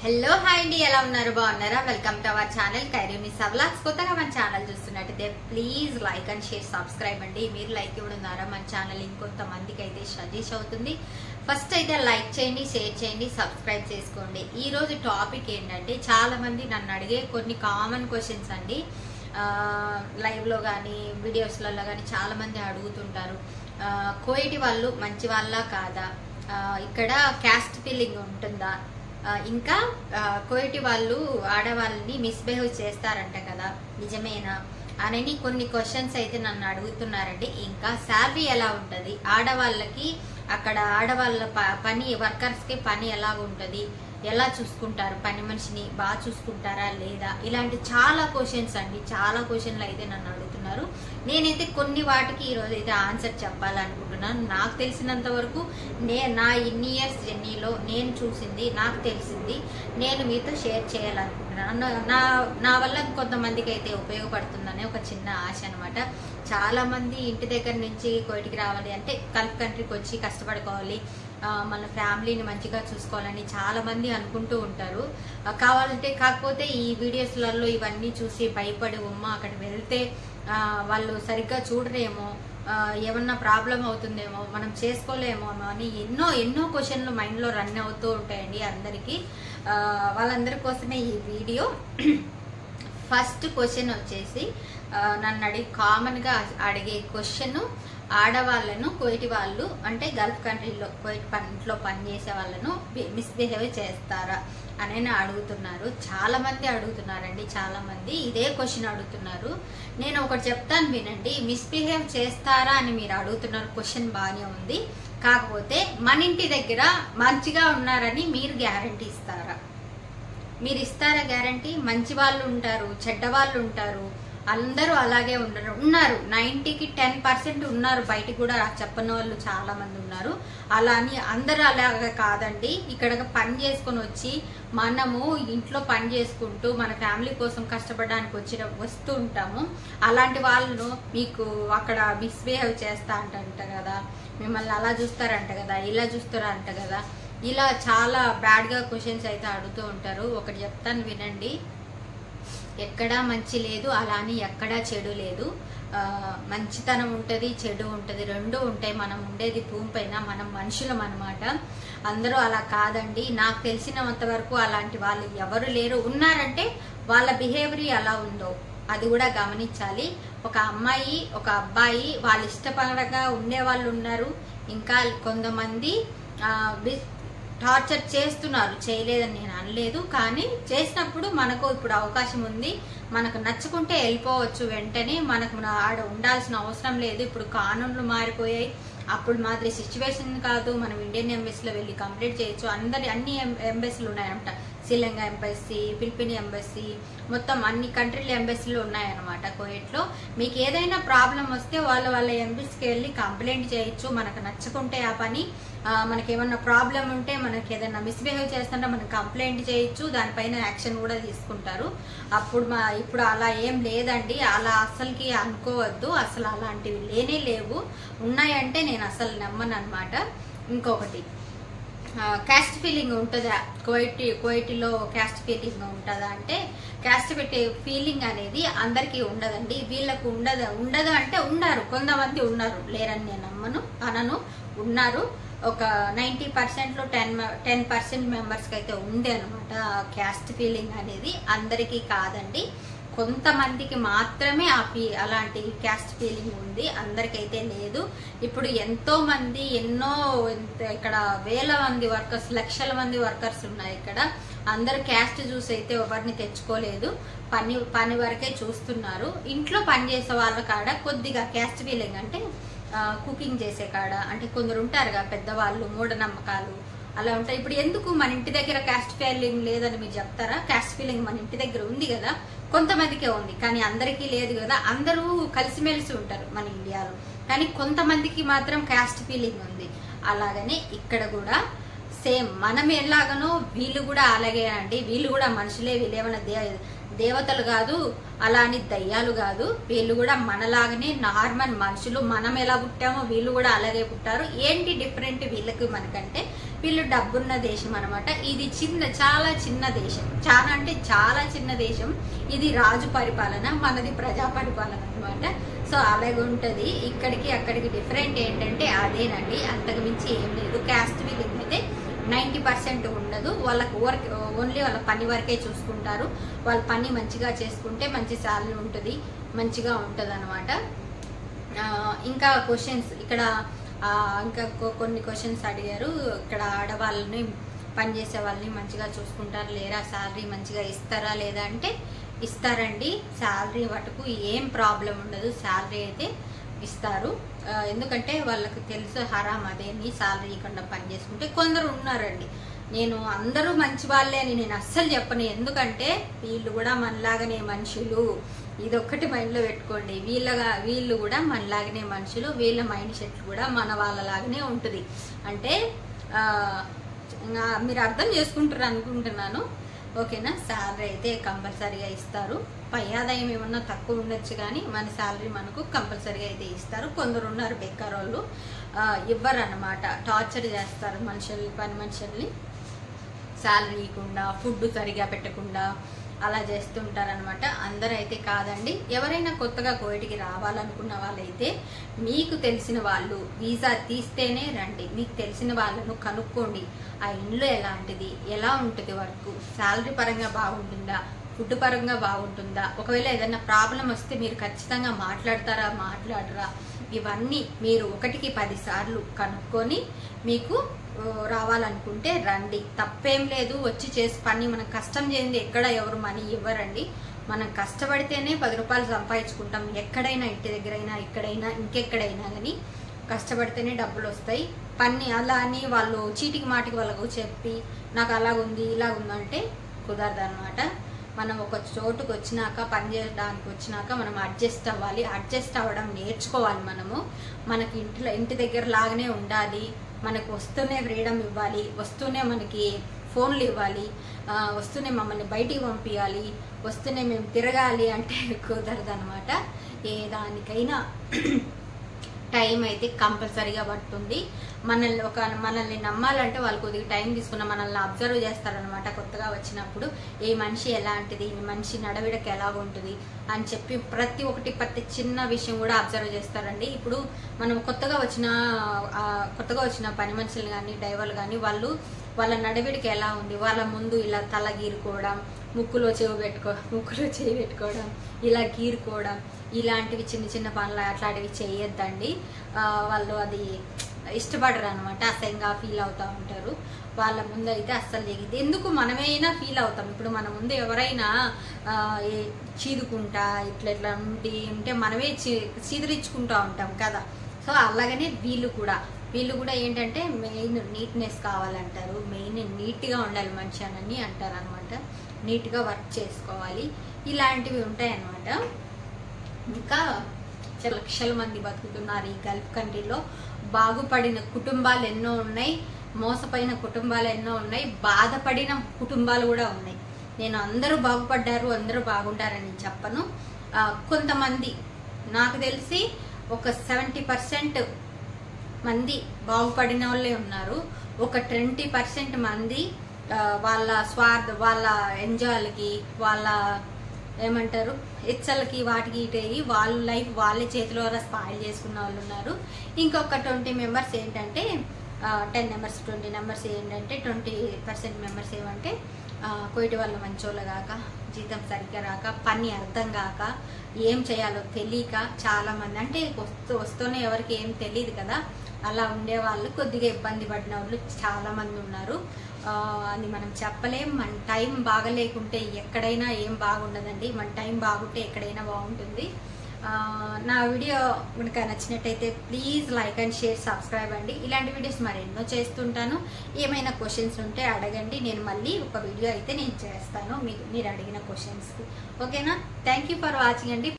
Hello hi అండి, ఎలా ఉన్నారు? బాగున్నారా? Welcome to our channel Khairunnisa vlogs. కొత్తగా మన ఛానల్ చూస్తున్నట్టయితే please like and share, subscribe అండి. మీరు లైక్ ఇవ్వడం ద్వారా మన ఛానల్ ఇంకొంతమందికి అయితే సజెస్ట్ అవుతుంది. ఫస్ట్ అయితే లైక్ చేయండి, షేర్ చేయండి, సబ్స్క్రైబ్ చేసుకోండి. ఈ రోజు టాపిక్ ఏంటంటే, చాలా మంది నన్ను అడిగే కొన్ని కామన్ క్వశ్చన్స్ అండి. లైవ్ లో కానీ వీడియోస్లలో కానీ చాలా మంది అడుగుతుంటారు. కోయిటి వాళ్ళు మంచి వాళ్ళ కాదా, ఇక్కడ క్యాస్ట్ ఫీలింగ్ ఉంటుందా, ఇంకా కోయిటి వాళ్ళు ఆడవాళ్ళని మిస్బిహేవ్ చేస్తారంట కదా, నిజమేనా అని కొన్ని క్వశ్చన్స్ అయితే నన్ను అడుగుతున్నారండి. ఇంకా శాలరీ ఎలా ఉంటది, ఆడవాళ్ళకి అక్కడ ఆడవాళ్ళ పని, వర్కర్స్ కి పని ఎలా ఉంటది, ఎలా చూసుకుంటారు, పని మనిషిని బాగా చూసుకుంటారా లేదా, ఇలాంటి చాలా క్వశ్చన్స్ అండి. చాలా క్వశ్చన్లు అయితే నన్ను అడుగుతున్నారు. నేనైతే కొన్ని వాటికి ఈరోజు అయితే ఆన్సర్ చెప్పాలనుకుంటున్నాను. నాకు తెలిసినంత వరకు నా ఇన్ని ఇయర్స్ జర్నీలో నేను చూసింది, నాకు తెలిసింది నేను మీతో షేర్ చేయాలనుకుంటున్నాను. నా వల్ల కొంతమందికి అయితే ఉపయోగపడుతుందని ఒక చిన్న ఆశ అనమాట. చాలా మంది ఇంటి దగ్గర నుంచి కోయిటికి రావాలి అంటే గల్ఫ్ కంట్రీకి వచ్చి కష్టపడుకోవాలి, మన ఫ్యామిలీని మంచిగా చూసుకోవాలని చాలా మంది అనుకుంటూ ఉంటారు. కాకపోతే ఈ వీడియోస్లలో ఇవన్నీ చూసి భయపడి అక్కడికి వెళ్తే వాళ్ళు సరిగ్గా చూడరేమో, ఏమన్నా ప్రాబ్లం అవుతుందేమో, మనం చేసుకోలేమో అని ఎన్నో క్వశ్చన్లు మైండ్ లో రన్ అవుతూ ఉంటాయండి అందరికి. వాళ్ళందరి కోసమే ఈ వీడియో. ఫస్ట్ క్వశ్చన్ వచ్చేసి, నన్ను కామన్ గా అడిగే క్వశ్చన్, ఆడవాళ్ళను కోయిటి వాళ్ళు అంటే గల్ఫ్ కంట్రీలో ఇంట్లో పనిచేసే వాళ్ళను మిస్బిహేవ్ చేస్తారా అని అడుగుతున్నారు. చాలా మంది అడుగుతున్నారండి, చాలా మంది ఇదే క్వశ్చన్ అడుగుతున్నారు. నేను ఒకటి చెప్తాను వినండి. మిస్బిహేవ్ చేస్తారా అని మీరు అడుగుతున్నారు, క్వశ్చన్ బాగానే ఉంది. కాకపోతే మన ఇంటి దగ్గర మంచిగా ఉన్నారని మీరు గ్యారంటీ ఇస్తారా? మీరు ఇస్తారా గ్యారంటీ? మంచి వాళ్ళు ఉంటారు, చెడ్డ వాళ్ళు ఉంటారు, అందరూ అలాగే ఉన్నారు. 90కి 10% ఉన్నారు, బయటికి కూడా చెప్పని వాళ్ళు చాలా మంది ఉన్నారు. అలా అని అందరూ అలాగే కాదండి. ఇక్కడ పని చేసుకొని వచ్చి మనము ఇంట్లో పని చేసుకుంటూ మన ఫ్యామిలీ కోసం కష్టపడడానికి వస్తూ ఉంటాము. అలాంటి వాళ్ళను మీకు అక్కడ మిస్బిహేవ్ చేస్తా అంట కదా, మిమ్మల్ని అలా చూస్తారంట కదా, ఇలా చూస్తారంట కదా, ఇలా చాలా బ్యాడ్ గా క్వశ్చన్స్ అయితే అడుగుతూ ఉంటారు. ఒకటి చెప్తాను వినండి. ఎక్కడా మంచి లేదు, అలా అని ఎక్కడా చెడు లేదు. మంచితనం ఉంటది, చెడు ఉంటది, రెండు ఉంటాయి. మనం ఉండేది భూమి పైన, మనం మనుషులం అన్నమాట. అందరూ అలా కాదండి. నాకు తెలిసినంత వరకు అలాంటి వాళ్ళు ఎవరు లేరు. ఉన్నారంటే వాళ్ళ బిహేవియర్ ఎలా ఉందో అది కూడా గమనించాలి. ఒక అమ్మాయి, ఒక అబ్బాయి వాళ్ళు ఇష్టపరంగా ఉండే వాళ్ళు ఉన్నారు. ఇంకా కొంతమంది టార్చర్ చేస్తున్నారు, చేయలేదని నేను అనలేదు. కానీ చేసినప్పుడు మనకు ఇప్పుడు అవకాశం ఉంది, మనకు నచ్చుకుంటే వెళ్ళిపోవచ్చు వెంటనే, మనకు ఆడ ఉండాల్సిన అవసరం లేదు. ఇప్పుడు కానూన్లు మారిపోయాయి, అప్పుడు మాదిరి సిచ్యువేషన్ కాదు. మనం ఇండియన్ ఎంబసీలో వెళ్ళి కంప్లీట్ చేయొచ్చు. అన్ని ఎంబసీలు ఉన్నాయంట, శ్రీలంక ఎంబసీ, ఫిలిపిన్ ఎంబసీ, మొత్తం అన్ని కంట్రీల ఎంబసీలు ఉన్నాయన్నమాట కోయిట్లో. మీకు ఏదైనా ప్రాబ్లం వస్తే వాళ్ళ ఎంబసీకి వెళ్ళి కంప్లైంట్ చేయొచ్చు. మనకు నచ్చుకుంటే ఆ పని, మనకేమన్నా ప్రాబ్లం ఉంటే, మనకి ఏదైనా మిస్బిహేవ్ చేస్తుంటే మనం కంప్లైంట్ చేయొచ్చు, దానిపైన యాక్షన్ కూడా తీసుకుంటారు. ఇప్పుడు అలా ఏం లేదండి. అలా అసలుకి అనుకోవద్దు. అసలు అలాంటివి లేనే లేవు. ఉన్నాయంటే నేను అసలు నమ్మను అనమాట. ఇంకొకటి, క్యాస్ట్ ఫీలింగ్ ఉంటుందా కోయిటిలో? క్యాస్ట్ ఫీలింగ్ ఉంటుందా అంటే, క్యాస్ట్ పెట్టే ఫీలింగ్ అనేది అందరికీ ఉండదండి. వీళ్ళకు ఉండదు అంటే ఉన్నారు, కొంతమంది ఉన్నారు, లేరని నేను అనను. ఉన్నారు. ఒక 90%లో 10% మెంబర్స్ కి అయితే ఉంది అనమాట క్యాస్ట్ ఫీలింగ్ అనేది. అందరికీ కాదండి, కొంతమందికి మాత్రమే అలాంటి క్యాస్ట్ ఫీలింగ్ ఉంది, అందరికైతే లేదు. ఇప్పుడు ఎంతో మంది, ఇక్కడ వేల మంది వర్కర్స్, లక్షల మంది వర్కర్స్ ఉన్నాయి ఇక్కడ. అందరు క్యాస్ట్ చూసి అయితే ఎవరిని తెచ్చుకోలేదు, పని వరకే చూస్తున్నారు. ఇంట్లో పని చేసే వాళ్ళ కాడ కొద్దిగా క్యాస్ట్ ఫీలింగ్ అంటే, కుకింగ్ చేసే కాడ అంటే కొందరు ఉంటారుగా పెద్దవాళ్ళు, మూఢనమ్మకాలు అలా ఉంటాయి. ఇప్పుడు ఎందుకు మన ఇంటి దగ్గర క్యాస్ట్ ఫీలింగ్ లేదని మీరు చెప్తారా? క్యాస్ట్ ఫీలింగ్ మన ఇంటి దగ్గర ఉంది కదా, కొంతమందికే ఉంది, కానీ అందరికీ లేదు కదా. అందరూ కలిసిమెలిసి ఉంటారు మన ఇండియాలో, కానీ కొంతమందికి మాత్రం క్యాస్ట్ ఫీలింగ్ ఉంది. అలాగనే ఇక్కడ కూడా సేమ్ మనం ఎలాగనో వీళ్ళు కూడా అలాగే అండి. వీళ్ళు కూడా మనుషులే, వీళ్ళేమన్నా దేవతలు కాదు, అలా అని దయ్యాలు కాదు. వీళ్ళు కూడా మనలాగానే నార్మల్ మనుషులు. మనం ఎలా పుట్టామో వీళ్ళు కూడా అలాగే పుట్టారు. ఏంటి డిఫరెంట్ వీళ్ళకి మనకంటే, వీళ్ళు డబ్బున్న దేశం అనమాట. ఇది చాలా చిన్న దేశం, చాలా అంటే చాలా చిన్న దేశం. ఇది రాజు పరిపాలన, మనది ప్రజా పరిపాలన అనమాట. సో అలాగే ఉంటది. ఇక్కడికి అక్కడికి డిఫరెంట్ ఏంటంటే అదేనండి, అంతకు మించి ఏం లేదు. క్యాస్ట్ ఫీలింగ్ అయితే 90% ఉండదు. వాళ్ళకు వర్క్ ఓన్లీ వాళ్ళ పని వరకే చూసుకుంటారు. వాళ్ళ పని మంచిగా చేసుకుంటే మంచి శాలరీ ఉంటుంది, మంచిగా ఉంటుంది అనమాట. ఇంకా క్వశ్చన్స్ ఇక్కడ ఇంకా కొన్ని క్వశ్చన్స్ అడిగారు. ఇక్కడ ఆడవాళ్ళని పనిచేసే వాళ్ళని మంచిగా చూసుకుంటారు లేరా, శాలరీ మంచిగా ఇస్తారా లేదా అంటే ఇస్తారండి. శాలరీ మటుకు ఏం ప్రాబ్లం ఉండదు, శాలరీ అయితే ఇస్తారు. ఎందుకంటే వాళ్ళకి తెలుసు హరాం అదేమి శాలరీ ఇవ్వకుండా పని చేసుకుంటే. కొందరు ఉన్నారండి, నేను అందరూ మంచి వాళ్ళే అని నేను అస్సలు చెప్పను. ఎందుకంటే వీళ్ళు కూడా మనలాగానే మనుషులు, ఇదొక్కటి మైండ్లో పెట్టుకోండి. వీళ్ళు కూడా మనలాగానే మనుషులు, వీళ్ళ మైండ్ సెట్ కూడా మన వాళ్ళలాగానే ఉంటుంది. అంటే మీరు అర్థం చేసుకుంటారు అనుకుంటున్నాను. ఓకేనా, శాలరీ అయితే కంపల్సరీగా ఇస్తారు. పై ఆదాయం ఏమన్నా తక్కువ ఉండొచ్చు కానీ మన శాలరీ మనకు కంపల్సరీగా అయితే ఇస్తారు. కొందరు ఉన్నారు బెక్కర్ వాళ్ళు, ఇవ్వరు అనమాట, టార్చర్ చేస్తారు పని మనుషుల్ని. శాలరీ ఇవ్వకుండా, ఫుడ్ సరిగా పెట్టకుండా అలా చేస్తుంటారనమాట. అందరూ అయితే కాదండి. ఎవరైనా కొత్తగా కోవిడ్కి రావాలనుకున్న వాళ్ళైతే మీకు తెలిసిన వాళ్ళు వీసా తీస్తేనే రండి. మీకు తెలిసిన వాళ్ళను కనుక్కోండి. ఆ ఇంట్లో ఎలాంటిది, ఎలా ఉంటుంది, వర్క్ శాలరీ పరంగా బాగుంటుందా, ఫుడ్ పరంగా బాగుంటుందా, ఒకవేళ ఏదైనా ప్రాబ్లం వస్తే మీరు ఖచ్చితంగా మాట్లాడరా, ఇవన్నీ మీరు 1కి 10 సార్లు కనుక్కొని మీకు రావాలనుకుంటే రండి. తప్పేం లేదు, వచ్చి చేసి పని. మనం కష్టం చేయండి ఎక్కడ ఎవరు మనీ ఇవ్వరండి. మనం కష్టపడితేనే 10 రూపాయలు సంపాదించుకుంటాం. ఎక్కడైనా, ఇంటి దగ్గరైనా, ఎక్కడైనా, ఇంకెక్కడైనా కానీ కష్టపడితేనే డబ్బులు వస్తాయి. పని అలా అని వాళ్ళు చీటికి మాటికి వాళ్ళకు చెప్పి నాకు అలాగుంది ఇలాగుందంటే కుదరదు అనమాట. మనం ఒక చోటుకు వచ్చినాక, పని చేయడానికి వచ్చినాక మనం అడ్జస్ట్ అవ్వాలి. అడ్జస్ట్ అవ్వడం నేర్చుకోవాలి. మనకి ఇంటి దగ్గర లాగానే ఉండాలి. మనకు వస్తూనే ఫ్రీడమ్ ఇవ్వాలి, వస్తూనే మనకి ఫోన్లు ఇవ్వాలి, వస్తూనే మమ్మల్ని బయటికి పంపించాలి, వస్తూనే మేము తిరగాలి అంటే కుదరదు అనమాట. ఏ దానికైనా టైం అయితే కంపల్సరీగా పడుతుంది. మనల్ని నమ్మాలంటే వాళ్ళు కొద్దిగా టైం తీసుకున్న మనల్ని అబ్జర్వ్ చేస్తారనమాట. కొత్తగా వచ్చినప్పుడు ఏ మనిషి ఎలాంటిది, మనిషి నడవడిక ఎలాగ ఉంటుంది అని చెప్పి ప్రతి చిన్న విషయం కూడా అబ్జర్వ్ చేస్తారండి. ఇప్పుడు మనం కొత్తగా వచ్చిన పని మనుషులు కానీ, డ్రైవర్లు కానీ వాళ్ళ నడవడిక ఎలా ఉంది, వాళ్ళ ముందు ఇలా తల గీరుకోవడం, ముక్కులో చేయి పెట్టుకోవడం, ఇలా గీరుకోవడం, ఇలాంటివి చిన్న పనులు అట్లాంటివి చేయొద్దండి. వాళ్ళు అది ఇష్టపడరు అనమాట, అసహ్యంగా ఫీల్ అవుతూ ఉంటారు. వాళ్ళ ముందు అయితే అస్సలు చేయదు. ఎందుకు మనమైనా ఫీల్ అవుతాం. ఇప్పుడు మన ముందు ఎవరైనా చీదుకుంటా ఇట్లా ఉంటే మనమే చీదరించుకుంటూ ఉంటాం కదా. సో అలాగనే వీళ్ళు కూడా ఏంటంటే మెయిన్ నీట్నెస్ కావాలంటారు. మెయిన్ నీట్గా ఉండాలి మనిషి అని అంటారు అనమాట. నీట్గా వర్క్ చేసుకోవాలి, ఇలాంటివి ఉంటాయన్నమాట. ఇంకా లక్షల మంది బతుకుతున్నారు ఈ గల్ఫ్ కంట్రీలో. బాగుపడిన కుటుంబాలు ఎన్నో ఉన్నాయి, మోసపోయిన కుటుంబాలు ఎన్నో ఉన్నాయి, బాధపడిన కుటుంబాలు కూడా ఉన్నాయి. నేను అందరూ బాగుపడ్డారు, అందరూ బాగుంటారని చెప్పను. కొంతమంది నాకు తెలిసి ఒక 70% మంది బాగుపడిన వాళ్ళే ఉన్నారు. ఒక 20% మంది వాళ్ళ ఎంజాయ్లకి, వాళ్ళ ఏమంటారు హెచ్చలకి, వాటికి ఇటేయి వాళ్ళ లైఫ్ వాళ్ళ చేతిలో స్పాయిల్ చేసుకున్న వాళ్ళు ఉన్నారు. ఇంకొక 20 మెంబర్స్ ఏంటంటే 10 మెంబర్స్ 20 మెంబర్స్ ఏంటంటే 20% మెంబర్స్ ఏమంటే కోయిటి వాళ్ళు మంచోళ్ళు కాక, జీతం సరిగ్గా రాక, పని అర్థం కాక, ఏం చేయాలో తెలియక చాలా మంది, అంటే వస్తూనే ఎవరికి ఏం తెలియదు కదా, అలా ఉండే వాళ్ళు కొద్దిగా ఇబ్బంది పడిన వాళ్ళు చాలా మంది ఉన్నారు. అది మనం చెప్పలేం. మన టైం బాగలేకుంటే ఎక్కడైనా ఏం బాగుండదండి. మన టైం బాగుంటే ఎక్కడైనా బాగుంటుంది. నా వీడియో కనుక నచ్చినట్టయితే please like and share, subscribe అండి. ఇలాంటి వీడియోస్ మరెన్నో చేస్తుంటాను. ఏమైనా క్వశ్చన్స్ ఉంటే అడగండి, నేను మళ్ళీ ఒక వీడియో అయితే నేను చేస్తాను మీరు అడిగిన క్వశ్చన్స్కి. ఓకేనా? థ్యాంక్ యూ ఫర్ వాచింగ్ అండి.